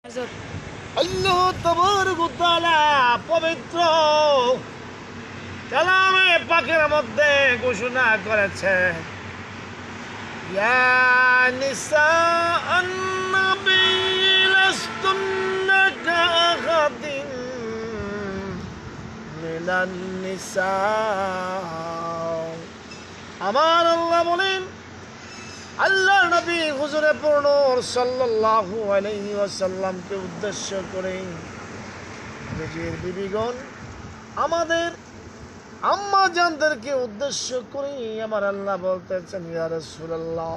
আল্লাহ তাবারক ওয়া তাআলা পবিত্র কালামে পাকের মধ্যে ঘোষণা করেছে, ইয়া নিসাআন নবী লাস্তুন্না কাআহাদিন মিনান নিসা। আমার আল্লাহ বলেন, আল্লাহর নবী হুজুরে পূর্ণর সাল্লাল্লাহু আলাইহি ওয়াসাল্লামকে উদ্দেশ্য করে নিজের বিবিগণ, আমাদের আম্মা জানদেরকে উদ্দেশ্য করে আমার আল্লাহ বলতেছেন, ইয়া রাসূলুল্লাহ,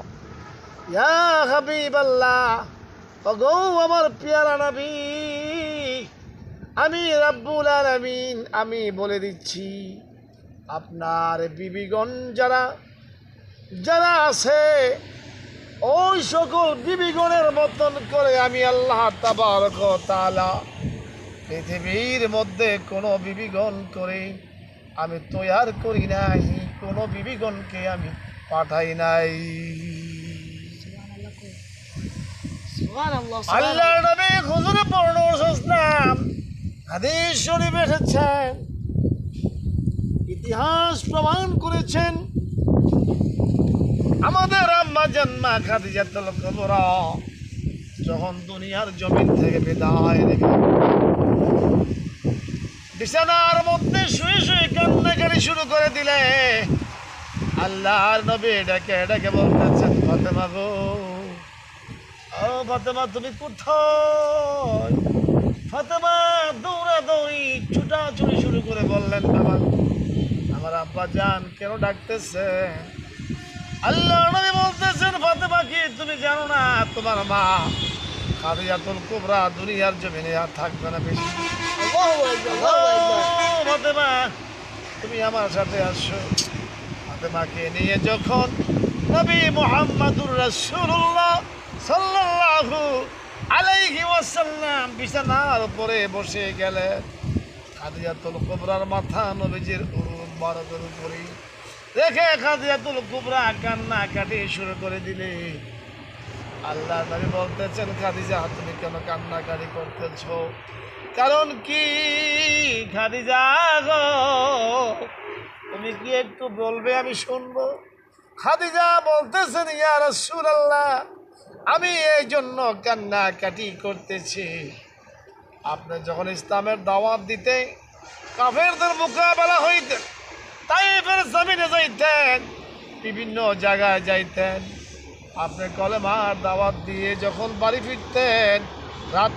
ইয়া হাবিবাল্লাহ, ওগো আমার পেয়ারা নবী, আমি রাব্বুল আলামিন আমি বলে দিচ্ছি, আপনার বিবিগণ যারা যারা আছে ওই সকল বিবিগণের মতন করে আমি আল্লাহ তাবারক ওয়া তাআলা পৃথিবীর মধ্যে কোনো বিবিগণ করে আমি তৈয়ার করি নাই, কোনো বিবিগণকে আমি পাঠাই নাই। আল্লাহ নবী হুজুরে পূর্ণর হাদিস শরীফ এসেছেন, ইতিহাস প্রমাণ করেছেন, আমাদের আম্মা জান মা খাদিজাতুল কুবরা যখন দুনিয়ার জমিন থেকে বিদায় নেবে, বিছানার মধ্যে শুয়ে শুয়ে কান্নাকাটি শুরু করে দিলে আল্লাহর নবী ডেকে ডেকে বলতেছেন, ফাতেমা গো, ও ফাতেমা তুমি কোথায়? ফাতেমা দৌড়া দৌড়ি ছুটাছুটি শুরু করে বললেন, বাবা আমার আব্বা জান কেন ডাকতেছে? আল্লাহ নবী বলতেছেন, ফাতেমা কি তুমি জানো না তোমার মা খাদিজাতুল কুবরা দুনিয়ার জমিনে আর থাকবে না বেশি। ফাতেমা তুমি আমার সাথে আসো। ফাতেমাকে নিয়ে যখন নবী মুহাম্মদুর রাসূলুল্লাহ সাল্লাল্লাহু আলাইহি ওয়াসাল্লাম বিছানার উপরে বসে গেলেন, খাদিজাতুল কুবরার মাথা নবীজির মুবারকের উপরে দেখে খাদিজাতুল কুবরা কান্না কাটি শুরু করে দিলে আল্লাহ নবী বলতেছেন, খাদিজা তুমি কেন কান্নাকাটি করতেছ? কারণ কি খাদিজা গো, তুমি কি একটু বলবে, আমি শুনবো? খাদিজা বলতেছেন, ইয়া রাসূলুল্লাহ, আমি এই জন্য কান্নাকাটি করতেছি, আপনি যখন ইসলামের দাওয়াত দিতে কাফেরদের মোকাবেলা হইতে তাইফের জমিনে যাইতেন, বিভিন্ন জায়গায় যাইতেন, আপনি কলেমার দাওয়াত দিয়ে যখন বাড়ি ফিরতেন রাত